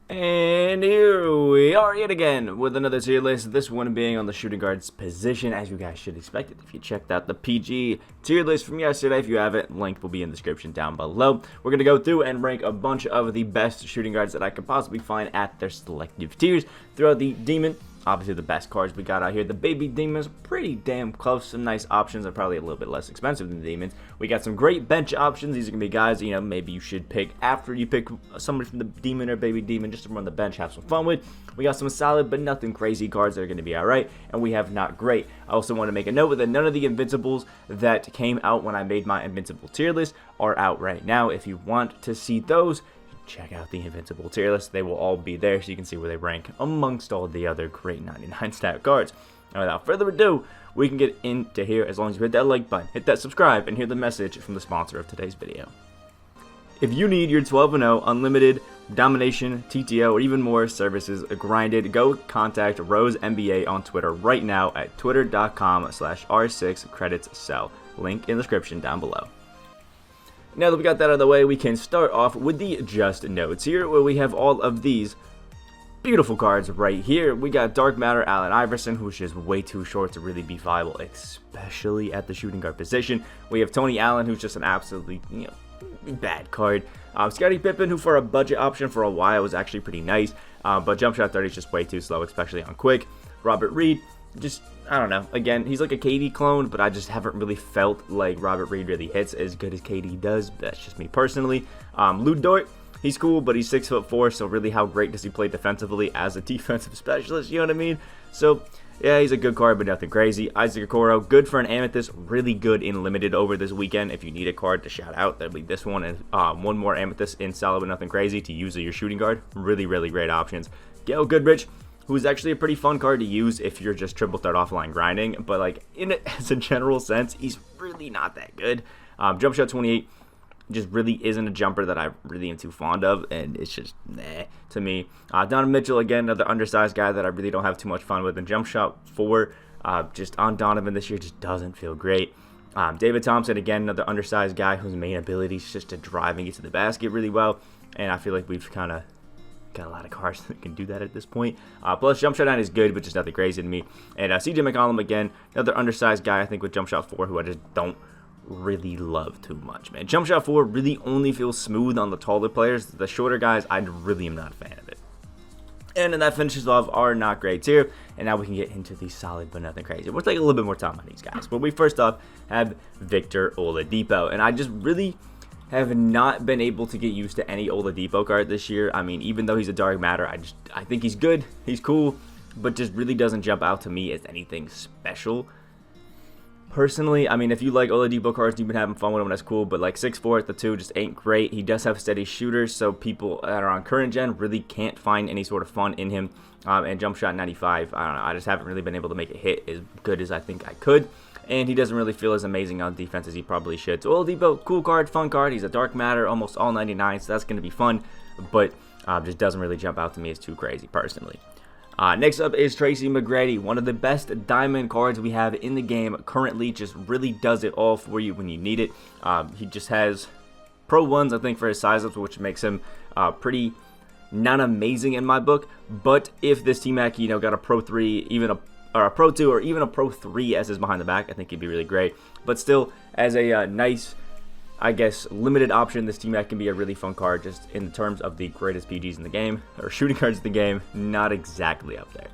And here we are yet again with another tier list, this one being on the shooting guard's position, as you guys should expect it if you checked out the PG tier list from yesterday. If you haven't, link will be in the description down below. We're going to go through and rank a bunch of the best shooting guards that I could possibly find at their selective tiers throughout the Demon. Obviously, the best cards we got out here. The Baby Demons, pretty damn close. Some nice options. Are probably a little bit less expensive than the Demons. We got some great bench options. These are going to be guys, maybe you should pick after you pick somebody from the Demon or Baby Demon just to run the bench, have some fun with. We got some solid but nothing crazy cards that are going to be alright. And we have not great. I also want to make a note that none of the Invincibles that came out when I made my Invincible tier list are out right now. If you want to see those, check out the Invincible tier list. They will all be there so you can see where they rank amongst all the other great 99 stat cards. Now, without further ado, we can get into here as long as you hit that like button, hit that subscribe, and hear the message from the sponsor of today's video. If you need your 12-0 unlimited domination, TTO, or even more services grinded, go contact Rose NBA on Twitter right now at twitter.com/r6creditssell. Link in the description down below. Now that we got that out of the way, we can start off with the just notes here, where we have all of these beautiful cards right here. We got Dark Matter Allen Iverson, who's just way too short to really be viable, especially at the shooting guard position. We have Tony Allen, who's just an absolutely, bad card. Scottie Pippen, who for a budget option for a while was actually pretty nice, but jump shot 30 is just way too slow, especially on quick. Robert Reed, just, I don't know. Again, he's like a KD clone, but I just haven't really felt like Robert Reed really hits as good as KD does. That's just me personally. Lou Dort, he's cool, but he's 6'4", so really how great does he play defensively as a defensive specialist, you know what I mean? So, yeah, he's a good card, but nothing crazy. Isaac Okoro, good for an Amethyst, really good in Limited over this weekend. If you need a card to shout out, that'll be this one, and one more Amethyst in Solid but nothing crazy to use as your shooting guard. Really, really great options. Gail Goodrich, who's actually a pretty fun card to use if you're just triple threat offline grinding, but like as a general sense, he's really not that good. Jump shot 28 just really isn't a jumper that I really am too fond of, and it's just to me. Donovan Mitchell, again, another undersized guy that I really don't have too much fun with, and jump shot 4 just on Donovan this year just doesn't feel great. David Thompson, again, another undersized guy whose main ability is just to drive and get to the basket really well, and I feel like we've kind of got a lot of cards that can do that at this point. Plus, jump shot 9 is good, but just nothing crazy to me. And CJ McCollum, again, another undersized guy, I think, with jump shot 4, who I just don't really love too much, man. Jump shot 4 really only feels smooth on the taller players. The shorter guys, I really am not a fan of it. And then that finishes off our not great tier. And now we can get into the solid but nothing crazy. We'll take a little bit more time on these guys. But we first off have Victor Oladipo. And I just really have not been able to get used to any Oladipo card this year. I mean, even though he's a dark matter, I think he's good, he's cool, but just really doesn't jump out to me as anything special. Personally, I mean, if you like Oladipo cards, you've been having fun with him, that's cool, but like 6'4" at the 2 just ain't great. He does have steady shooters, so people that are on current gen really can't find any sort of fun in him. And jump shot 95, I don't know, I just haven't really been able to make it hit as good as I think I could. And he doesn't really feel as amazing on defense as he probably should. So Oladipo, cool card, fun card. He's a dark matter, almost all 99, so that's going to be fun. But just doesn't really jump out to me as too crazy, personally. Next up is Tracy McGrady, one of the best diamond cards we have in the game currently. Just really does it all for you when you need it. He just has Pro 1s, I think, for his size ups, which makes him pretty not amazing in my book. But if this T-Mac, got a Pro 3, even a Pro 2, or even a Pro 3 as his behind the back, I think he'd be really great. But still, as a nice, I guess, limited option, this T-Mac can be a really fun card just in terms of the greatest PGs in the game, or shooting cards in the game, not exactly up there.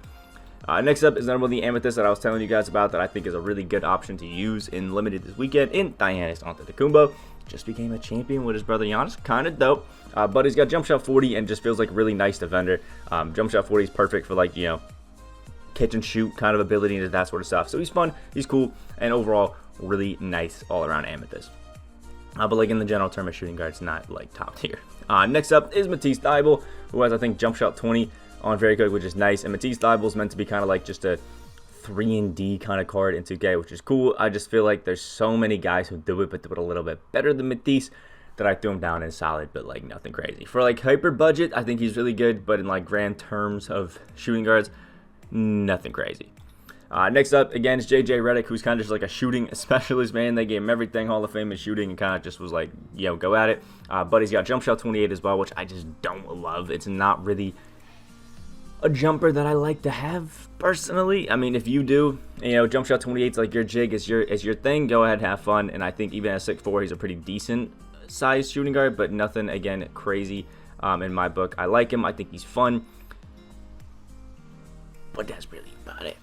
Next up is another one of the Amethyst that I was telling you guys about that I think is a really good option to use in Limited this weekend in Giannis Antetokounmpo. Just became a champion with his brother Giannis, kind of dope. But he's got jump shot 40 and just feels like a really nice defender. Jump shot 40 is perfect for like, catch and shoot kind of ability and that sort of stuff. So he's fun, he's cool, and overall really nice all around Amethyst. But like in the general term of shooting guards, not like top tier. Next up is Matisse Thybulle, who has I think jump shot 20 on very good, which is nice. And Matisse Thybulle is meant to be kind of like just a 3-and-D kind of card in 2K, which is cool. I just feel like there's so many guys who do it, but do it a little bit better than Matisse, that I threw him down in solid, but like nothing crazy. For like hyper budget, I think he's really good, but in like grand terms of shooting guards, nothing crazy. Next up, again, is J.J. Redick, who's kind of just like a shooting specialist, man. They gave him everything, Hall of Fame in shooting, and kind of just was like, go at it. But he's got jump shot 28 as well, which I just don't love. It's not really a jumper that I like to have, personally. I mean, if you do, jump shot 28 is like your jig, is your thing, go ahead, have fun. And I think even at 6'4", he's a pretty decent size shooting guard, but nothing, again, crazy in my book. I like him. I think he's fun. But that's really about it.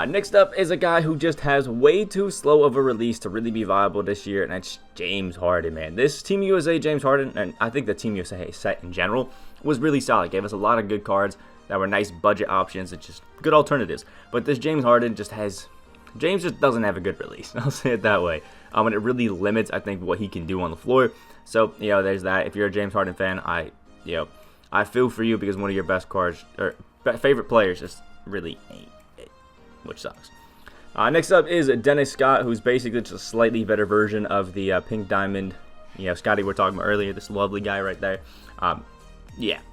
Next up is a guy who just has way too slow of a release to really be viable this year, and that's James Harden, man. This Team USA James Harden, and I think the Team USA set in general, was really solid. Gave us a lot of good cards that were nice budget options and just good alternatives. But this James Harden just doesn't have a good release. I'll say it that way. And it really limits, I think, what he can do on the floor. So, there's that. If you're a James Harden fan, I feel for you, because one of your best cards, or favorite players, just really ain't it, which sucks. Next up is Dennis Scott, who's basically just a slightly better version of the Pink Diamond, Scotty we're talking about earlier, this lovely guy right there.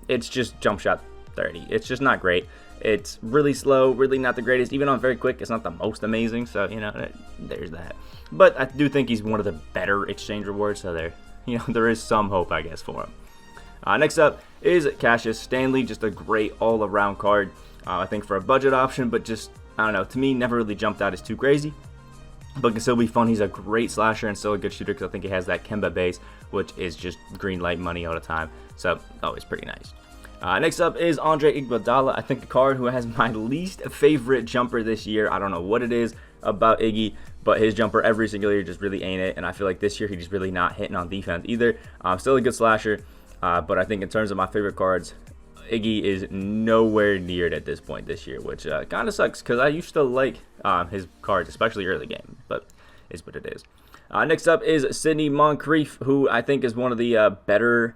It's just jump shot 30. It's just not great. It's really slow, really not the greatest. Even on very quick, it's not the most amazing, so, there's that. But I do think he's one of the better exchange rewards, so there is some hope, I guess, for him. Next up is Cassius Stanley, just a great all-around card. I think for a budget option, but just, I don't know, to me, never really jumped out as too crazy. But can still be fun. He's a great slasher and still a good shooter, because I think he has that Kemba base, which is just green light money all the time. So, always pretty nice. Next up is Andre Iguodala. I think a card who has my least favorite jumper this year. I don't know what it is about Iggy, but his jumper every single year just really ain't it. And I feel like this year he's just really not hitting on defense either. Still a good slasher, but I think in terms of my favorite cards, Iggy is nowhere near it at this point this year, which kind of sucks, because I used to like his cards, especially early game, but is what it is. Next up is Sidney Moncrief, who I think is one of the better,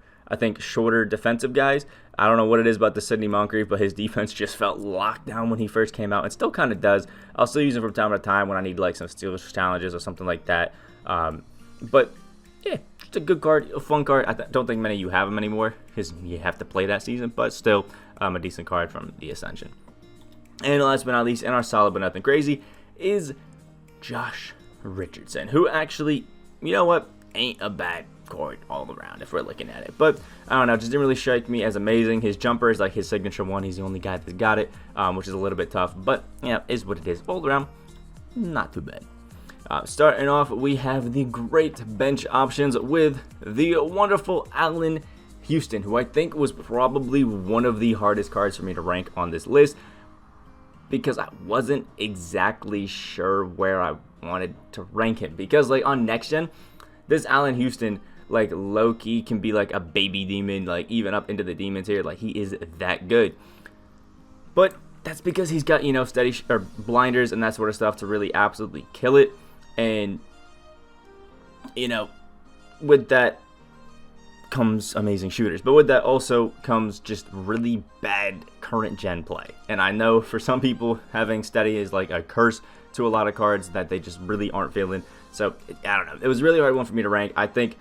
shorter defensive guys. I don't know what it is about the Sidney Moncrief, but his defense just felt locked down when he first came out, and still kind of does. I'll still use him from time to time when I need like some steals challenges or something like that. But yeah, just a good card, a fun card. I don't think many of you have him anymore, because you have to play that season, but still a decent card from the Ascension. And last but not least, in our solid but nothing crazy, is Josh Richardson, who actually, ain't a bad card all around if we're looking at it. But I don't know, just didn't really strike me as amazing. His jumper is like his signature one. He's the only guy that's got it, which is a little bit tough, but is what it is. All around, not too bad. Starting off, we have the great bench options with the wonderful Allen Houston, who I think was probably one of the hardest cards for me to rank on this list, because I wasn't exactly sure where I wanted to rank him. Because like on next gen, this Allen Houston, like low-key can be like a baby demon, like even up into the demon tier. Like he is that good. But that's because he's got, steady or blinders and that sort of stuff to really absolutely kill it. And, with that comes amazing shooters. But with that also comes just really bad current gen play. And I know for some people, having steady is like a curse to a lot of cards that they just really aren't feeling. So, I don't know. It was a really hard one for me to rank. I think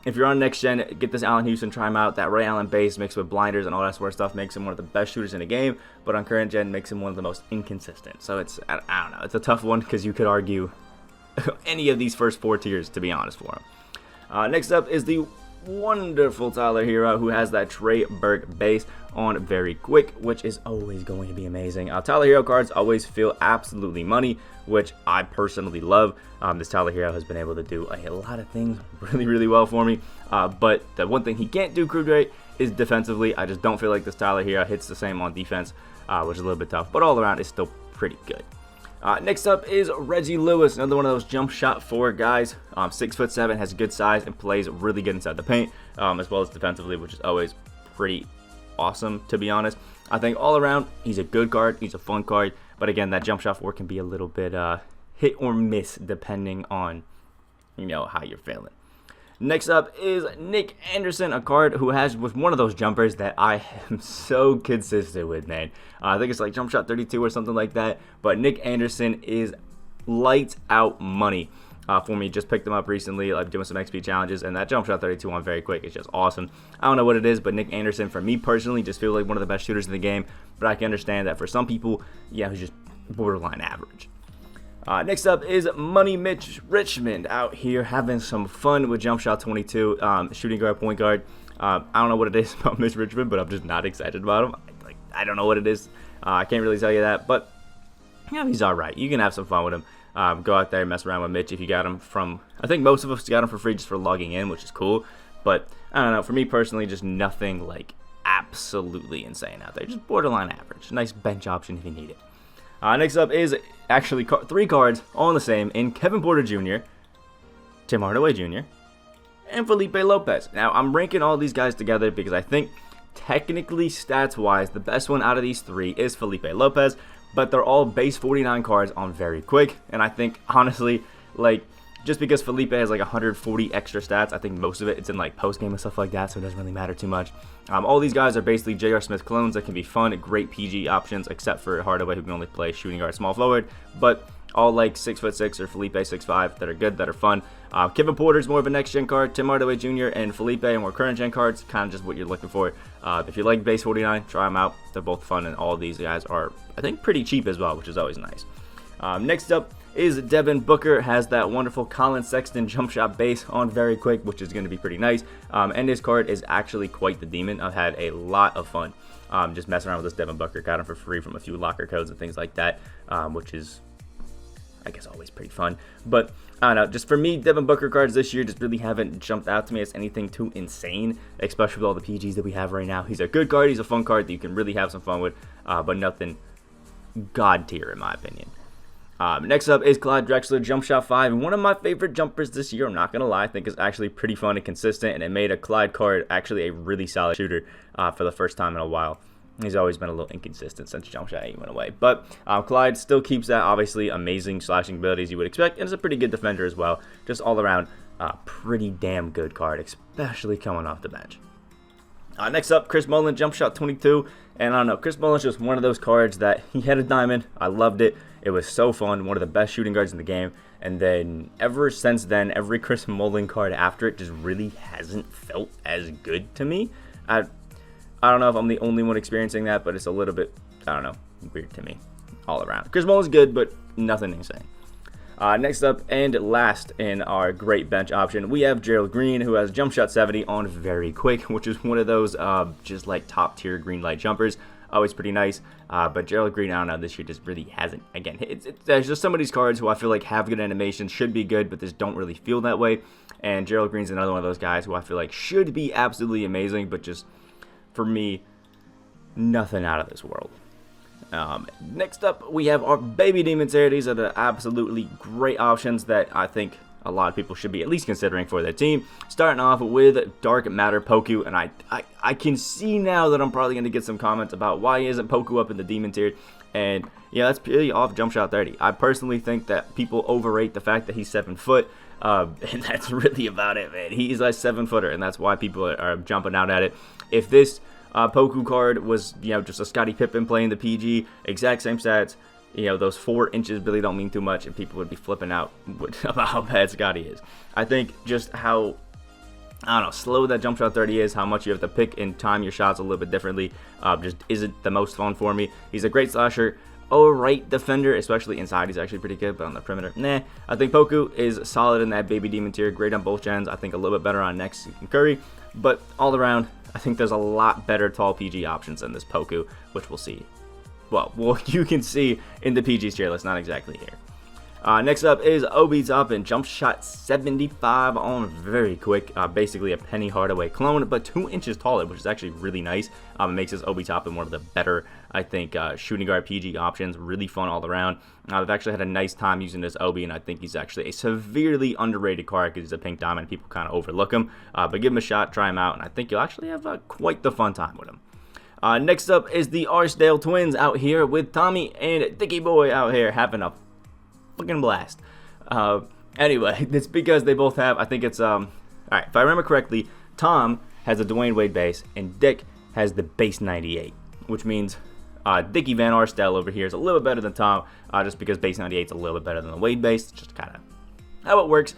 if you're on next gen, get this Allen Houston, try him out. That Ray Allen base mixed with blinders and all that sort of stuff makes him one of the best shooters in the game. But on current gen, makes him one of the most inconsistent. So, I don't know. It's a tough one, because you could argue any of these first four tiers, to be honest, for him. Next up is the wonderful Tyler Herro, who has that Trey Burke base on very quick, which is always going to be amazing. Tyler Herro cards always feel absolutely money, which I personally love. This Tyler Herro has been able to do a lot of things really, really well for me. But the one thing he can't do crude rate is defensively. I just don't feel like this Tyler Herro hits the same on defense, which is a little bit tough. But all around, it's still pretty good. Next up is Reggie Lewis, another one of those jump shot forward guys. 6'7", has good size and plays really good inside the paint, as well as defensively, which is always pretty awesome, to be honest. I think all around, he's a good card, he's a fun card, but again, that jump shot forward can be a little bit hit or miss depending on, how you're feeling. Next up is Nick Anderson, a card who was one of those jumpers that I am so consistent with, man. I think it's like jump shot 32 or something like that. But Nick Anderson is lights out money for me. Just picked him up recently, like doing some XP challenges, and that jump shot 32 on very quick is just awesome. I don't know what it is, but Nick Anderson, for me personally, just feels like one of the best shooters in the game. But I can understand that for some people, who's just borderline average. Next up is Money Mitch Richmond out here having some fun with jump shot 22, shooting guard, point guard. I don't know what it is about Mitch Richmond, but I'm just not excited about him. I don't know what it is. I can't really tell you that, but yeah, he's all right. You can have some fun with him. Go out there and mess around with Mitch if you got him from. I think most of us got him for free just for logging in, which is cool. But I don't know. For me personally, just nothing like absolutely insane out there. Just borderline average. Nice bench option if you need it. Next up is actually 3 cards, all the same, in Kevin Porter Jr., Tim Hardaway Jr., and Felipe Lopez. Now, I'm ranking all these guys together because I think technically, stats-wise, the best one out of these 3 is Felipe Lopez, but they're all base 49 cards on very quick, and I think, honestly, like, just because Felipe has like 140 extra stats, I think most of it's in like post-game and stuff like that, so it doesn't really matter too much. All these guys are basically J.R. Smith clones that can be fun, great PG options, except for Hardaway, who can only play shooting guard, small forward, but all like 6'6" or Felipe 6'5" that are good, that are fun. Kevin Porter's more of a next-gen card. Tim Hardaway Jr. and Felipe are more current-gen cards, kind of just what you're looking for. If you like base 49, try them out. They're both fun, and all of these guys are, I think, pretty cheap as well, which is always nice. Next up is Devin Booker. Has that wonderful Colin Sexton jump shot base on very quick, which is going to be pretty nice. And his card is actually quite the demon. I've had a lot of fun just messing around with this Devin Booker. Got him for free from a few locker codes and things like that, which is, I guess, always pretty fun. But I don't know, just for me, Devin Booker cards this year just really haven't jumped out to me as anything too insane, especially with all the PGs that we have right now. He's a good card. He's a fun card that you can really have some fun with, but nothing god tier in my opinion. Next up is Clyde Drexler, jump shot 5, and one of my favorite jumpers this year, I'm not going to lie, I think is actually pretty fun and consistent, and it made a Clyde card actually a really solid shooter for the first time in a while. He's always been a little inconsistent since jump shot 8 went away, but Clyde still keeps that obviously amazing slashing abilities you would expect, and is a pretty good defender as well. Just all around, pretty damn good card, especially coming off the bench. Next up, Chris Mullin, jump shot 22, and I don't know, Chris Mullin's just one of those cards that he had a diamond. I loved it. It was so fun, one of the best shooting guards in the game, and then ever since then, every Chris Mullin card after it just really hasn't felt as good to me. I don't know if I'm the only one experiencing that, but it's a little bit, I don't know, weird to me all around. Chris Mullin's good, but nothing insane. Next up and last in our great bench option, we have Gerald Green, who has jump shot 70 on very quick, which is one of those just like top tier green light jumpers. Always pretty nice, but Gerald Green, I don't know, this year just really hasn't. Again, there's just some of these cards who I feel like have good animations, should be good, but just don't really feel that way. And Gerald Green's another one of those guys who I feel like should be absolutely amazing, but just, for me, nothing out of this world. Next up, we have our Baby Demons here. These are the absolutely great options that I think a lot of people should be at least considering for their team. Starting off with Dark Matter Poku, and I can see now that I'm probably going to get some comments about why isn't Poku up in the Demon tier, and yeah, that's purely off jump shot 30. I personally think that people overrate the fact that he's 7 foot, and that's really about it, man. He's a 7-footer, and that's why people are jumping out at it. If this Poku card was, just a Scottie Pippen playing the PG, exact same stats, those 4 inches really don't mean too much, and people would be flipping out about how bad Scottie is. I think just how, slow that jump shot 30 is, how much you have to pick and time your shots a little bit differently, just isn't the most fun for me. He's a great slasher, alright defender, especially inside he's actually pretty good, but on the perimeter, nah. I think Poku is solid in that Baby Demon tier, great on both gens. I think a little bit better on Next and Curry, but all around, I think there's a lot better tall PG options than this Poku, which we'll see. Well, you can see in the PG's tier list, not exactly here. Next up is Obi Toppin, jump shot 75 on very quick, basically a Penny Hardaway clone, but 2 inches taller, which is actually really nice. It makes this Obi Toppin one of the better, I think, shooting guard PG options. Really fun all around. I've actually had a nice time using this Obi, and I think he's actually a severely underrated card because he's a pink diamond. People kind of overlook him, but give him a shot, try him out, and I think you'll actually have quite the fun time with him. Next up is the Archdale Twins out here with Tommy and Dicky Boy out here having a fucking blast. Anyway, it's because they both have, I think it's, alright, if I remember correctly, Tom has a Dwayne Wade base and Dick has the base 98, which means Dickie Van Arsdale over here is a little bit better than Tom, just because base 98 is a little bit better than the Wade base. It's just kind of, how it works,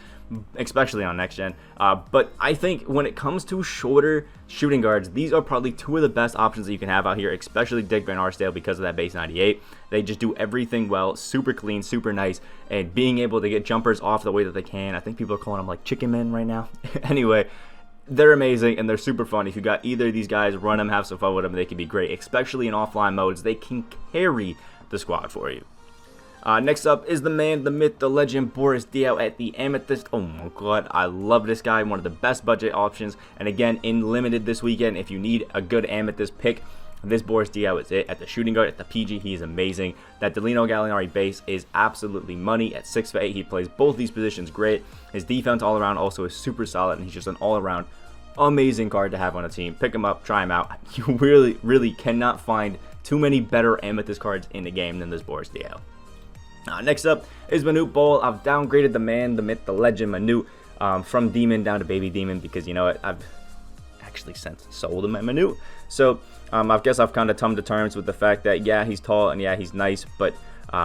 especially on next gen. But I think when it comes to shorter shooting guards, these are probably two of the best options that you can have out here, especially Dick Van Arsdale because of that base 98. They just do everything well, super clean, super nice, and being able to get jumpers off the way that they can. I think people are calling them like chicken men right now. Anyway, they're amazing and they're super fun. If you got either of these guys, run them, have some fun with them. They can be great, especially in offline modes. They can carry the squad for you. Next up is the man, the myth, the legend, Boris Diaw at the Amethyst. Oh my god, I love this guy. One of the best budget options. And again, in limited this weekend, if you need a good Amethyst pick, this Boris Diaw is it. At the shooting guard, at the PG, he is amazing. That Delino Gallinari base is absolutely money. At 6'8", he plays both these positions great. His defense all around also is super solid, and he's just an all around amazing card to have on a team. Pick him up, try him out. You really cannot find too many better Amethyst cards in the game than this Boris Diaw. Next up is Manu Ball. I've downgraded the man, the myth, the legend, Manu, from Demon down to Baby Demon because, you know what, I've actually since sold him at Manu. So I guess I've kind of come to terms with the fact that, yeah, he's tall and, yeah, he's nice, but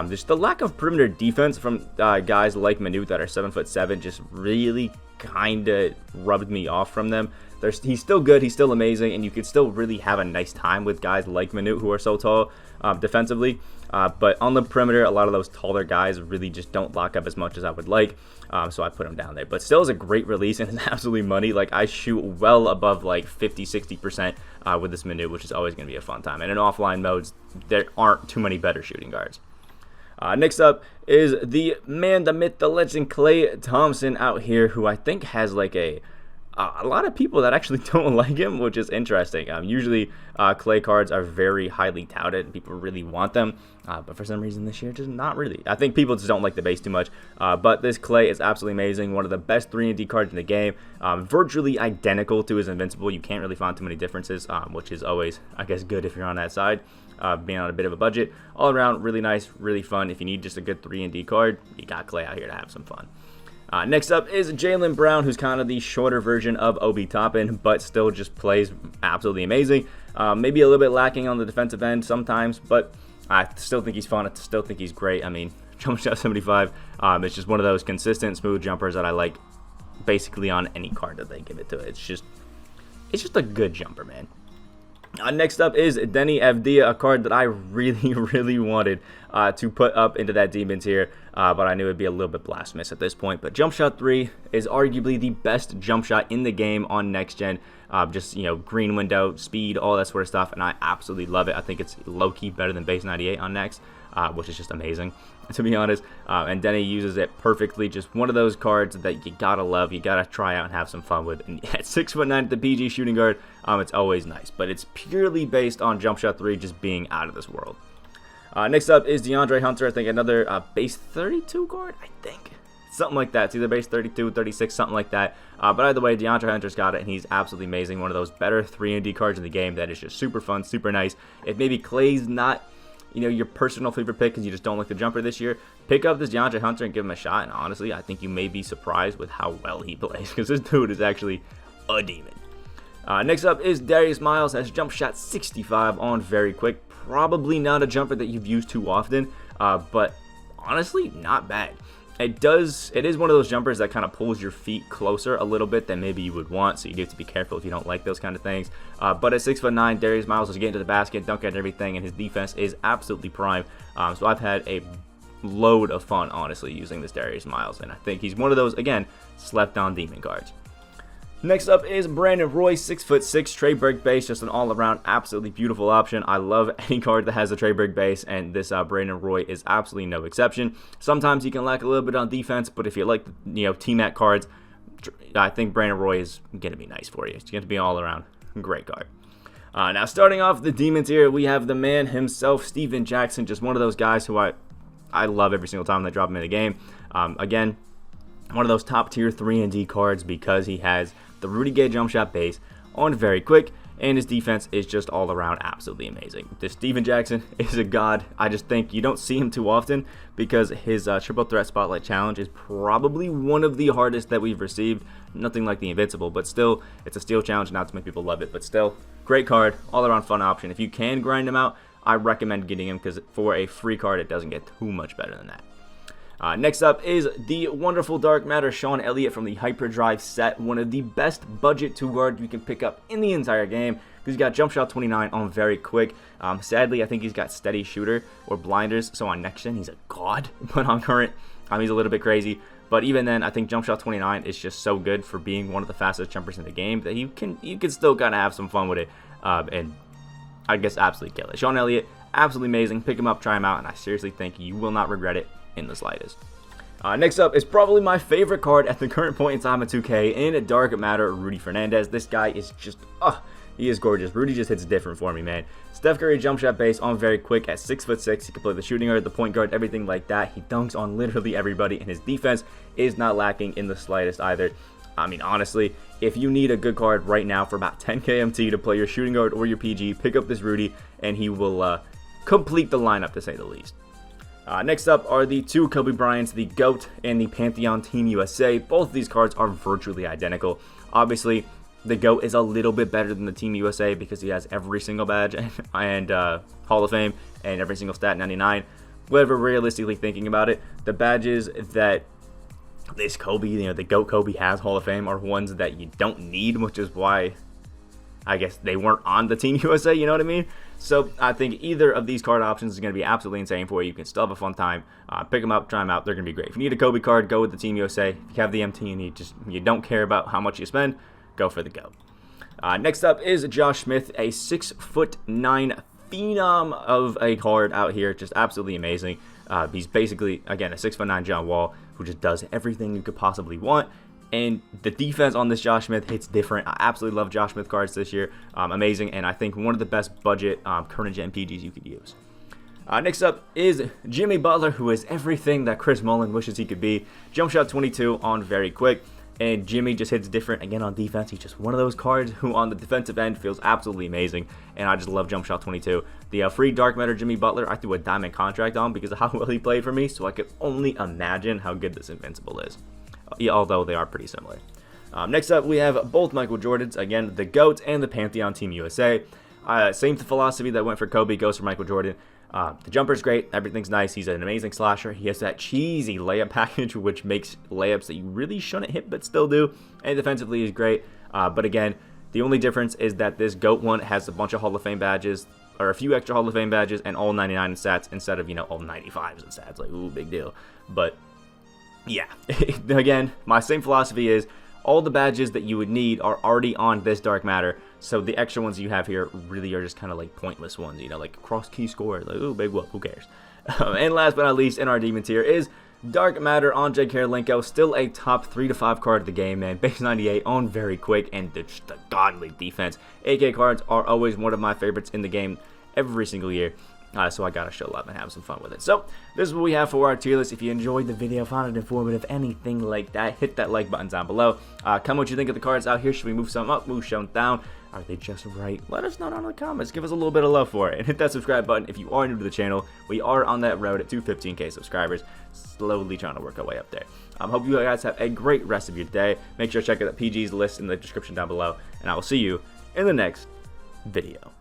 just the lack of perimeter defense from guys like Manu that are 7'7" just really kind of rubbed me off from them. He's still good, he's still amazing, and you could still really have a nice time with guys like Manu who are so tall defensively. But on the perimeter, a lot of those taller guys really just don't lock up as much as I would like, so I put him down there. But still is a great release and is absolutely money. Like, I shoot well above like 50-60% with this Manu, which is always going to be a fun time. And in offline modes, there aren't too many better shooting guards. Next up is the man, the myth, the legend, Klay Thompson out here, who I think has like a lot of people that actually don't like him, which is interesting. Usually Klay cards are very highly touted and people really want them, but for some reason this year just not really. I think people just don't like the base too much, but this Klay is absolutely amazing. One of the best 3-and-D cards in the game, virtually identical to his Invincible. You can't really find too many differences, which is always, I guess, good if you're on that side. Being on a bit of a budget. All around, really nice, really fun. If you need just a good 3-and-D card, you got Klay out here to have some fun. Next up is Jaylen Brown, who's kind of the shorter version of Obi Toppin, but still just plays absolutely amazing. Maybe a little bit lacking on the defensive end sometimes, but I still think he's fun. I still think he's great. I mean, jump shot 75. It's just one of those consistent, smooth jumpers that I like basically on any card that they give it to. It's just a good jumper, man. Next up is Denny Avdia, a card that I really wanted to put up into that Demons here, but I knew it'd be a little bit blasphemous at this point. But Jump Shot 3 is arguably the best jump shot in the game on next gen. Just, you know, green window, speed, all that sort of stuff, and I absolutely love it. I think it's low-key better than base 98 on next, which is just amazing, to be honest. And Denny uses it perfectly. Just one of those cards that you gotta love, you gotta try out and have some fun with. And at 6'9" at the PG shooting guard, it's always nice. But it's purely based on Jump Shot 3 just being out of this world. Next up is DeAndre Hunter. I think another base 32 card, I think. Something like that. It's either base 32, 36, something like that. But either way, DeAndre Hunter's got it, and he's absolutely amazing. One of those better 3-and-D cards in the game that is just super fun, super nice. If maybe Klay's not, you know, your personal favorite pick because you just don't like the jumper this year, pick up this DeAndre Hunter and give him a shot. And honestly, I think you may be surprised with how well he plays because this dude is actually a demon. Next up is Darius Miles. Has jump shot 65 on very quick. Probably not a jumper that you've used too often, but honestly, not bad. It is one of those jumpers that kind of pulls your feet closer a little bit than maybe you would want, so you do have to be careful if you don't like those kind of things. But at 6'9", Darius Miles is getting to the basket, dunking at everything, and his defense is absolutely prime. So I've had a load of fun, honestly, using this Darius Miles, and I think he's one of those, again, slept-on demon cards. Next up is Brandon Roy, 6'6", trade break base, just an all-around absolutely beautiful option. I love any card that has a trade break base, and this Brandon Roy is absolutely no exception. Sometimes he can lack a little bit on defense, but if you like, you know, T-Mac cards, I think Brandon Roy is going to be nice for you. It's going to be an all-around great card. Now, starting off the Demons here, we have the man himself, Steven Jackson, just one of those guys who I love every single time they drop him in the game. Again, one of those top-tier 3-and-D cards because he has the Rudy Gay jump shot base on very quick, and his defense is just all around absolutely amazing. This Steven Jackson is a god. I just think you don't see him too often because his triple threat spotlight challenge is probably one of the hardest that we've received. Nothing like the Invincible, but still, it's a steal challenge. Not too many people love it, but still, great card, all around fun option. If you can grind him out, I recommend getting him because for a free card, it doesn't get too much better than that. Next up is the wonderful Dark Matter Sean Elliott from the Hyperdrive set. One of the best budget 2-guard you can pick up in the entire game. He's got jump shot 29 on very quick. Sadly, I think he's got steady shooter or blinders. So on next gen, he's a god. But on current, he's a little bit crazy. But even then, I think jump shot 29 is just so good for being one of the fastest jumpers in the game that you can still kind of have some fun with it. And I guess absolutely kill it. Sean Elliott, absolutely amazing. Pick him up, try him out, and I seriously think you will not regret it in the slightest. Next up is probably my favorite card at the current point in time of 2K in Dark Matter, Rudy Fernandez. This guy is just, he is gorgeous. Rudy just hits different for me, man. Steph Curry jump shot base on very quick at 6'6". He can play the shooting guard, the point guard, everything like that. He dunks on literally everybody, and his defense is not lacking in the slightest either. I mean, honestly, if you need a good card right now for about 10 KMT to play your shooting guard or your PG, pick up this Rudy, and he will complete the lineup, to say the least. Next up are the two Kobe Bryants, the GOAT and the Pantheon Team USA. Both of these cards are virtually identical. Obviously, the GOAT is a little bit better than the Team USA because he has every single badge and Hall of Fame and every single stat 99. Whatever, realistically thinking about it, the badges that this Kobe, the GOAT Kobe has Hall of Fame are ones that you don't need, which is why I guess they weren't on the Team USA, you know what I mean? So I think either of these card options is going to be absolutely insane for you. You can still have a fun time. Pick them up, try them out. They're going to be great. If you need a Kobe card, go with the Team USA. If you have the MT and you don't care about how much you spend, go for the GOAT. Next up is Josh Smith, a 6'9" phenom of a card out here. Just absolutely amazing. He's basically, again, a 6'9" John Wall who just does everything you could possibly want. And the defense on this Josh Smith hits different. I absolutely love Josh Smith cards this year. Amazing, and I think one of the best budget current gen PGs you could use. Next up is Jimmy Butler, who is everything that Chris Mullin wishes he could be. Jump shot 22 on very quick. And Jimmy just hits different. Again, on defense, he's just one of those cards who on the defensive end feels absolutely amazing. And I just love jump shot 22. The free Dark Matter Jimmy Butler, I threw a diamond contract on because of how well he played for me. So I could only imagine how good this Invincible is. Yeah, although they are pretty similar. Next up, we have both Michael Jordans. Again, the GOAT and the Pantheon Team USA. Same philosophy that went for Kobe goes for Michael Jordan. The jumper's great. Everything's nice. He's an amazing slasher. He has that cheesy layup package, which makes layups that you really shouldn't hit, but still do. And defensively, he's great. But again, the only difference is that this GOAT one has a bunch of Hall of Fame badges, or a few extra Hall of Fame badges, and all 99 in stats instead of, all 95s in stats. Like, ooh, big deal. But yeah, again, my same philosophy is all the badges that you would need are already on this Dark Matter, so the extra ones you have here really are just kind of like pointless ones, like cross key score, like, ooh, big whoop, who cares? And last but not least, in our demon tier is Dark Matter on J. Karolinko, still a top 3 to 5 card of the game, man. Base 98 on very quick, and just the godly defense. AK cards are always one of my favorites in the game every single year. So I gotta show love and have some fun with it. So this is what we have for our tier list. If you enjoyed the video, found it informative, anything like that, hit that like button down below. Comment what you think of the cards out here. Should we move some up, move some down? Are they just right? Let us know down in the comments. Give us a little bit of love for it. And hit that subscribe button if you are new to the channel. We are on that road to 15K subscribers. Slowly trying to work our way up there. Hope you guys have a great rest of your day. Make sure to check out the PG's list in the description down below. And I will see you in the next video.